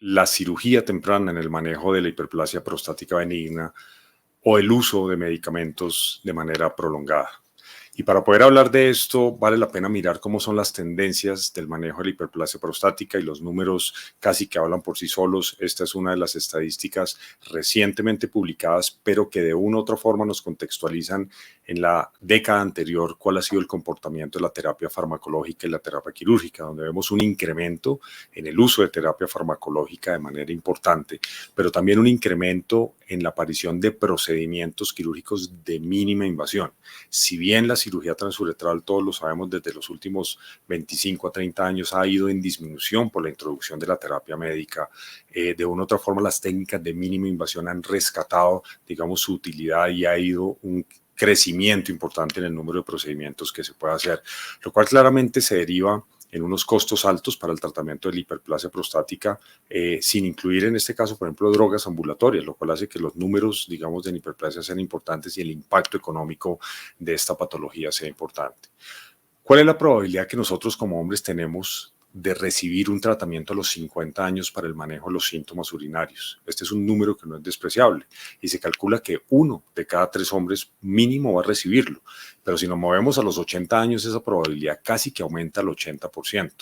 la cirugía temprana en el manejo de la hiperplasia prostática benigna o el uso de medicamentos de manera prolongada. Y para poder hablar de esto, vale la pena mirar cómo son las tendencias del manejo de la hiperplasia prostática y los números casi que hablan por sí solos. Esta es una de las estadísticas recientemente publicadas, pero que de una u otra forma nos contextualizan en la década anterior cuál ha sido el comportamiento de la terapia farmacológica y la terapia quirúrgica, donde vemos un incremento en el uso de terapia farmacológica de manera importante, pero también un incremento en la aparición de procedimientos quirúrgicos de mínima invasión. Si bien la cirugía transuretral, todos lo sabemos, desde los últimos 25 a 30 años ha ido en disminución por la introducción de la terapia médica, de una u otra forma las técnicas de mínima invasión han rescatado, digamos, su utilidad y ha ido un crecimiento importante en el número de procedimientos que se puede hacer, lo cual claramente se deriva en unos costos altos para el tratamiento de la hiperplasia prostática, sin incluir en este caso, por ejemplo, drogas ambulatorias, lo cual hace que los números, digamos, de hiperplasia sean importantes y el impacto económico de esta patología sea importante. ¿Cuál es la probabilidad que nosotros como hombres tenemos de recibir un tratamiento a los 50 años para el manejo de los síntomas urinarios? Este es un número que no es despreciable y se calcula que 1 de cada 3 hombres mínimo va a recibirlo, pero si nos movemos a los 80 años esa probabilidad casi que aumenta al 80%.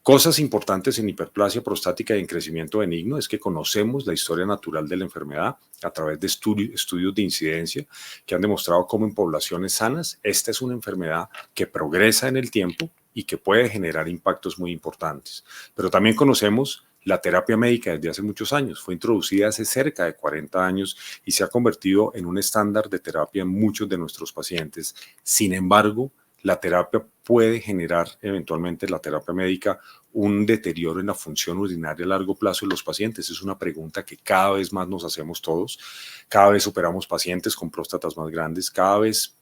Cosas importantes en hiperplasia prostática y en crecimiento benigno es que conocemos la historia natural de la enfermedad a través de estudios de incidencia que han demostrado cómo en poblaciones sanas esta es una enfermedad que progresa en el tiempo y que puede generar impactos muy importantes. Pero también conocemos la terapia médica desde hace muchos años. Fue introducida hace cerca de 40 años y se ha convertido en un estándar de terapia en muchos de nuestros pacientes. Sin embargo, la terapia puede generar eventualmente, la terapia médica, un deterioro en la función urinaria a largo plazo en los pacientes. Es una pregunta que cada vez más nos hacemos todos. Cada vez operamos pacientes con próstatas más grandes, cada vez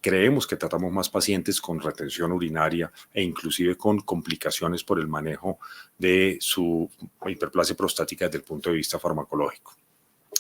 creemos que tratamos más pacientes con retención urinaria e inclusive con complicaciones por el manejo de su hiperplasia prostática desde el punto de vista farmacológico.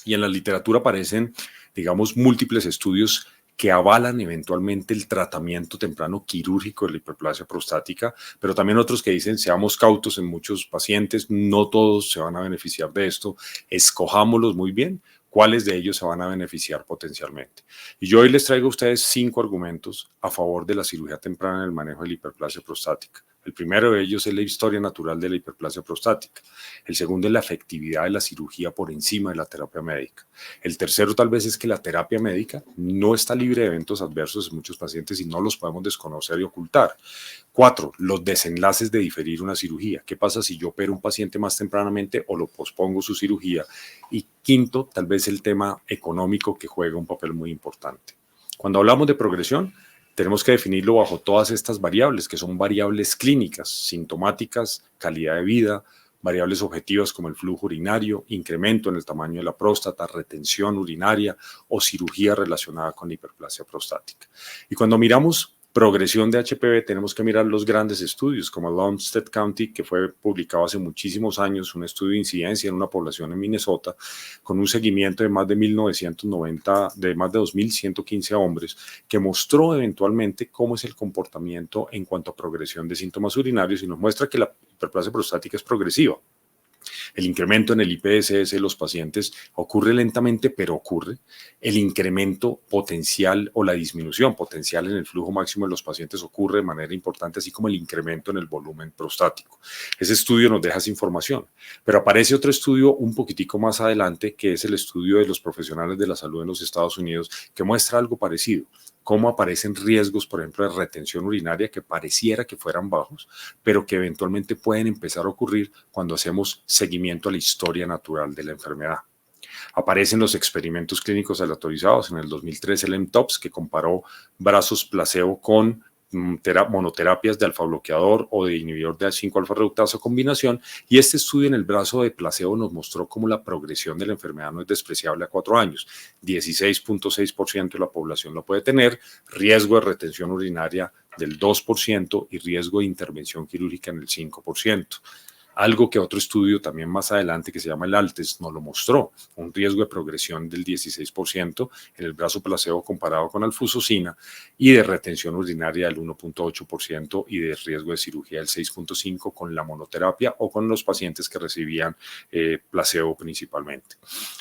Y en la literatura aparecen, digamos, múltiples estudios que avalan eventualmente el tratamiento temprano quirúrgico de la hiperplasia prostática, pero también otros que dicen seamos cautos en muchos pacientes, no todos se van a beneficiar de esto, escojámoslos muy bien, cuáles de ellos se van a beneficiar potencialmente. Y yo hoy les traigo a ustedes 5 argumentos a favor de la cirugía temprana en el manejo de la hiperplasia prostática. El primero de ellos es la historia natural de la hiperplasia prostática. El segundo es la efectividad de la cirugía por encima de la terapia médica. El tercero tal vez es que la terapia médica no está libre de eventos adversos en muchos pacientes y no los podemos desconocer y ocultar. 4, los desenlaces de diferir una cirugía. ¿Qué pasa si yo opero un paciente más tempranamente o lo pospongo su cirugía? Y 5, tal vez el tema económico que juega un papel muy importante. Cuando hablamos de progresión, tenemos que definirlo bajo todas estas variables, que son variables clínicas, sintomáticas, calidad de vida, variables objetivas como el flujo urinario, incremento en el tamaño de la próstata, retención urinaria o cirugía relacionada con la hiperplasia prostática. Y cuando miramos progresión de HPV, tenemos que mirar los grandes estudios como el Olmsted County, que fue publicado hace muchísimos años, un estudio de incidencia en una población en Minnesota, con un seguimiento de más de 1990, de más de 2.115 hombres, que mostró eventualmente cómo es el comportamiento en cuanto a progresión de síntomas urinarios y nos muestra que la hiperplasia prostática es progresiva. El incremento en el IPSS de los pacientes ocurre lentamente, pero ocurre. El incremento potencial o la disminución potencial en el flujo máximo de los pacientes ocurre de manera importante, así como el incremento en el volumen prostático. Ese estudio nos deja esa información, pero aparece otro estudio un poquitico más adelante, que es el estudio de los profesionales de la salud en los Estados Unidos, que muestra algo parecido. Cómo aparecen riesgos, por ejemplo, de retención urinaria que pareciera que fueran bajos, pero que eventualmente pueden empezar a ocurrir cuando hacemos seguimiento a la historia natural de la enfermedad. Aparecen los experimentos clínicos aleatorizados. En el 2003 el MTOPS, que comparó brazos placebo con monoterapias de alfa bloqueador o de inhibidor de 5-alfa reductasa combinación, y este estudio en el brazo de placebo nos mostró cómo la progresión de la enfermedad no es despreciable a 4 años. 16.6% de la población lo puede tener, riesgo de retención urinaria del 2% y riesgo de intervención quirúrgica en el 5%. Algo que otro estudio también más adelante, que se llama el ALTES, nos lo mostró, un riesgo de progresión del 16% en el brazo placebo comparado con alfusocina y de retención urinaria del 1.8% y de riesgo de cirugía del 6.5% con la monoterapia o con los pacientes que recibían placebo principalmente.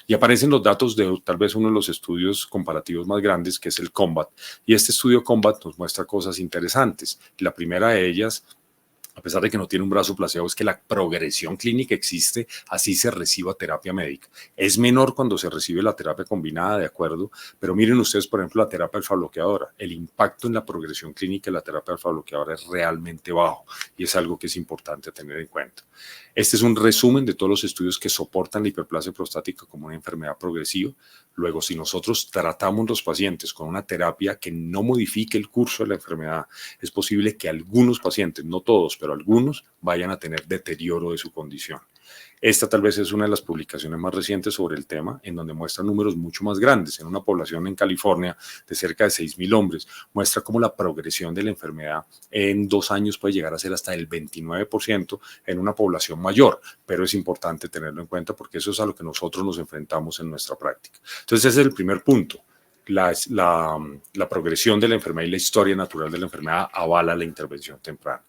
Y aparecen los datos de tal vez uno de los estudios comparativos más grandes, que es el COMBAT. Y este estudio COMBAT nos muestra cosas interesantes. La primera de ellas, a pesar de que no tiene un brazo placebo, es que la progresión clínica existe, así se reciba terapia médica. Es menor cuando se recibe la terapia combinada, de acuerdo, pero miren ustedes, por ejemplo, la terapia alfa-bloqueadora. El impacto en la progresión clínica de la terapia alfa-bloqueadora es realmente bajo y es algo que es importante tener en cuenta. Este es un resumen de todos los estudios que soportan la hiperplasia prostática como una enfermedad progresiva. Luego, si nosotros tratamos a los pacientes con una terapia que no modifique el curso de la enfermedad, es posible que algunos pacientes, no todos, pero algunos, vayan a tener deterioro de su condición. Esta tal vez es una de las publicaciones más recientes sobre el tema, en donde muestra números mucho más grandes. En una población en California de cerca de 6.000 hombres, muestra cómo la progresión de la enfermedad en 2 años puede llegar a ser hasta el 29% en una población mayor, pero es importante tenerlo en cuenta porque eso es a lo que nosotros nos enfrentamos en nuestra práctica. Entonces ese es el primer punto. La progresión de la enfermedad y la historia natural de la enfermedad avala la intervención temprana.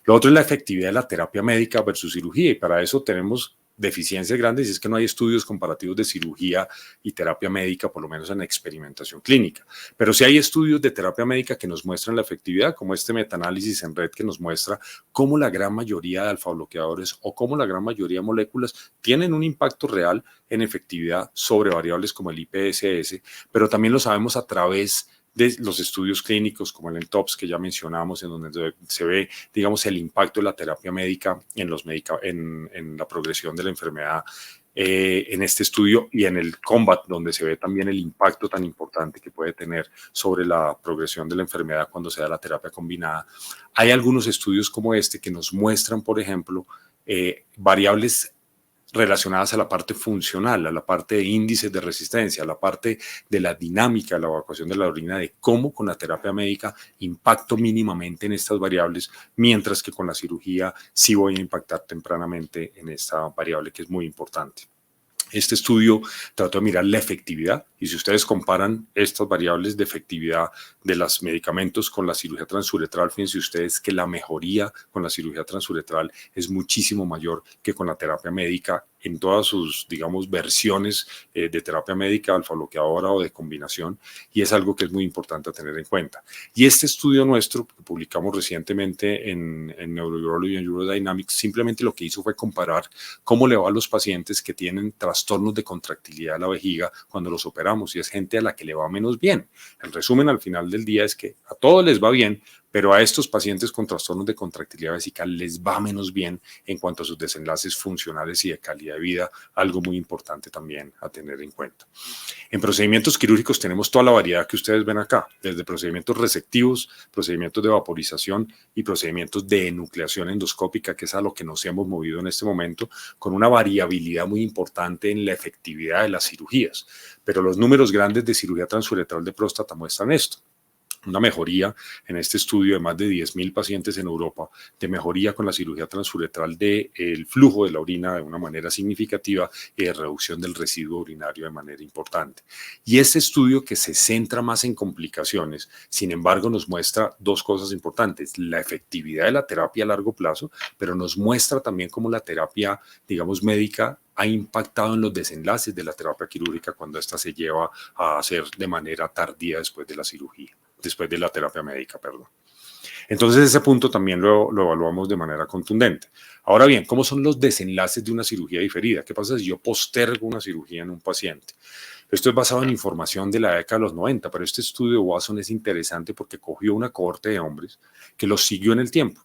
Lo otro es la efectividad de la terapia médica versus cirugía, y para eso tenemos deficiencias grandes, y es que no hay estudios comparativos de cirugía y terapia médica, por lo menos en experimentación clínica. Pero sí hay estudios de terapia médica que nos muestran la efectividad, como este metaanálisis en red que nos muestra cómo la gran mayoría de alfa-bloqueadores o cómo la gran mayoría de moléculas tienen un impacto real en efectividad sobre variables como el IPSS, pero también lo sabemos a través de los estudios clínicos como el TOPS que ya mencionamos, en donde se ve, digamos, el impacto de la terapia médica en la progresión de la enfermedad en este estudio, y en el COMBAT, donde se ve también el impacto tan importante que puede tener sobre la progresión de la enfermedad cuando se da la terapia combinada. Hay algunos estudios como este que nos muestran, por ejemplo, variables relacionadas a la parte funcional, a la parte de índices de resistencia, a la parte de la dinámica de la evacuación de la orina, de cómo con la terapia médica impacto mínimamente en estas variables, mientras que con la cirugía sí voy a impactar tempranamente en esta variable que es muy importante. Este estudio trató de mirar la efectividad, y si ustedes comparan estas variables de efectividad de los medicamentos con la cirugía transuretral, fíjense ustedes que la mejoría con la cirugía transuretral es muchísimo mayor que con la terapia médica en todas sus, digamos, versiones de terapia médica, alfa-bloqueadora o de combinación, y es algo que es muy importante a tener en cuenta. Y este estudio nuestro, que publicamos recientemente en Neurourology and Urodynamics, simplemente lo que hizo fue comparar cómo le va a los pacientes que tienen trastornos de contractilidad de la vejiga cuando los operamos, y es gente a la que le va menos bien. El resumen al final del día es que a todos les va bien, pero a estos pacientes con trastornos de contractilidad vesical les va menos bien en cuanto a sus desenlaces funcionales y de calidad de vida, algo muy importante también a tener en cuenta. En procedimientos quirúrgicos tenemos toda la variedad que ustedes ven acá, desde procedimientos resectivos, procedimientos de vaporización y procedimientos de enucleación endoscópica, que es a lo que nos hemos movido en este momento, con una variabilidad muy importante en la efectividad de las cirugías. Pero los números grandes de cirugía transuretral de próstata muestran esto. Una mejoría en este estudio de más de 10.000 pacientes en Europa, de mejoría con la cirugía transuretral del flujo de la orina de una manera significativa y de reducción del residuo urinario de manera importante. Y este estudio, que se centra más en complicaciones, sin embargo, nos muestra dos cosas importantes: la efectividad de la terapia a largo plazo, pero nos muestra también cómo la terapia, digamos, médica ha impactado en los desenlaces de la terapia quirúrgica cuando ésta se lleva a hacer de manera tardía después de la cirugía, después de la terapia médica, perdón. Entonces ese punto también lo evaluamos de manera contundente. Ahora bien, ¿cómo son los desenlaces de una cirugía diferida? ¿Qué pasa si yo postergo una cirugía en un paciente? Esto es basado en información de la década de los 90, pero este estudio de Watson es interesante porque cogió una cohorte de hombres que los siguió en el tiempo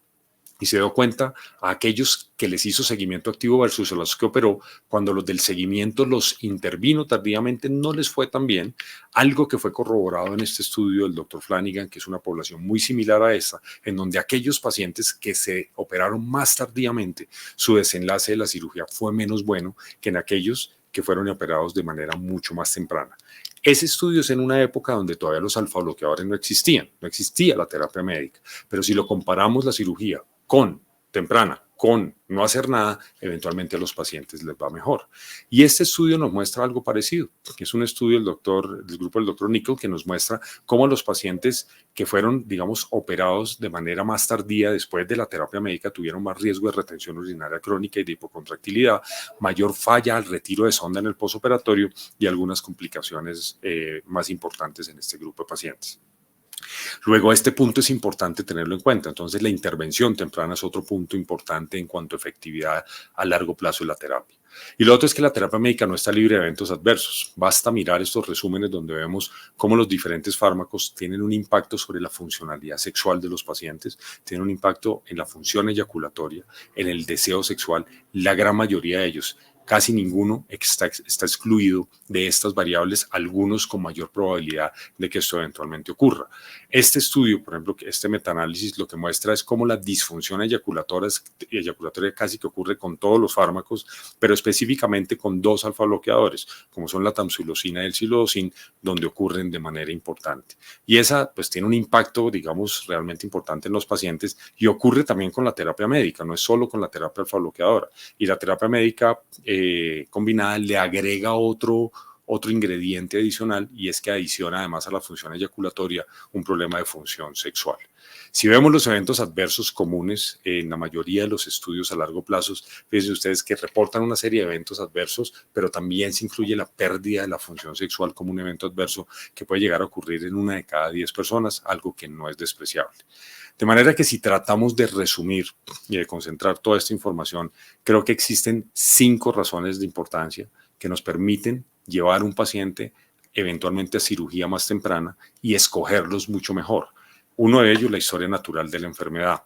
y se dio cuenta a aquellos que les hizo seguimiento activo versus a los que operó. Cuando los del seguimiento los intervino tardíamente, no les fue tan bien, algo que fue corroborado en este estudio del Dr. Flanagan, que es una población muy similar a esta, en donde aquellos pacientes que se operaron más tardíamente, su desenlace de la cirugía fue menos bueno que en aquellos que fueron operados de manera mucho más temprana. Ese estudio es en una época donde todavía los alfa-bloqueadores no existían, no existía la terapia médica, pero si lo comparamos la cirugía temprana con no hacer nada, eventualmente a los pacientes les va mejor. Y este estudio nos muestra algo parecido, que es un estudio del grupo del doctor Nickel, que nos muestra cómo los pacientes que fueron, digamos, operados de manera más tardía después de la terapia médica tuvieron más riesgo de retención urinaria crónica y de hipocontractilidad, mayor falla al retiro de sonda en el posoperatorio y algunas complicaciones más importantes en este grupo de pacientes. Luego, este punto es importante tenerlo en cuenta. Entonces, la intervención temprana es otro punto importante en cuanto a efectividad a largo plazo de la terapia. Y lo otro es que la terapia médica no está libre de eventos adversos. Basta mirar estos resúmenes donde vemos cómo los diferentes fármacos tienen un impacto sobre la funcionalidad sexual de los pacientes, tienen un impacto en la función eyaculatoria, en el deseo sexual. La gran mayoría de ellos, casi ninguno está excluido de estas variables, algunos con mayor probabilidad de que esto eventualmente ocurra. Este estudio, por ejemplo, este metaanálisis lo que muestra es cómo la disfunción eyaculatoria casi que ocurre con todos los fármacos, pero específicamente con dos alfa-bloqueadores, como son la tamsulosina y el silodocin, donde ocurren de manera importante. Y esa pues tiene un impacto, digamos, realmente importante en los pacientes y ocurre también con la terapia médica, no es solo con la terapia alfa-bloqueadora. Y la terapia médica combinada le agrega otro ingrediente adicional, y es que adiciona además a la función eyaculatoria un problema de función sexual. Si vemos los eventos adversos comunes en la mayoría de los estudios a largo plazo, fíjense ustedes que reportan una serie de eventos adversos, pero también se incluye la pérdida de la función sexual como un evento adverso que puede llegar a ocurrir en 1 de cada 10 personas, algo que no es despreciable. De manera que si tratamos de resumir y de concentrar toda esta información, creo que existen 5 razones de importancia que nos permiten llevar a un paciente eventualmente a cirugía más temprana y escogerlos mucho mejor. Uno de ellos, la historia natural de la enfermedad.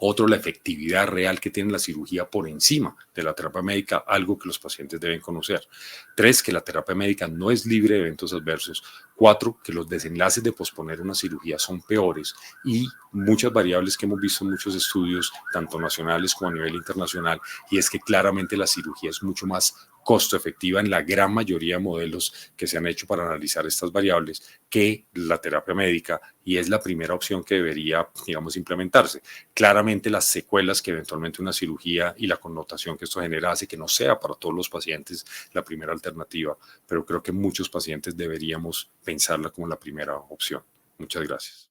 Otro, la efectividad real que tiene la cirugía por encima de la terapia médica, algo que los pacientes deben conocer. 3, que la terapia médica no es libre de eventos adversos. 4, que los desenlaces de posponer una cirugía son peores, y muchas variables que hemos visto en muchos estudios, tanto nacionales como a nivel internacional, y es que claramente la cirugía es mucho más costo efectiva en la gran mayoría de modelos que se han hecho para analizar estas variables que la terapia médica, y es la primera opción que debería, digamos, implementarse. Claramente las secuelas que eventualmente una cirugía y la connotación que esto genera hace que no sea para todos los pacientes la primera alternativa, pero creo que muchos pacientes deberíamos pensarla como la primera opción. Muchas gracias.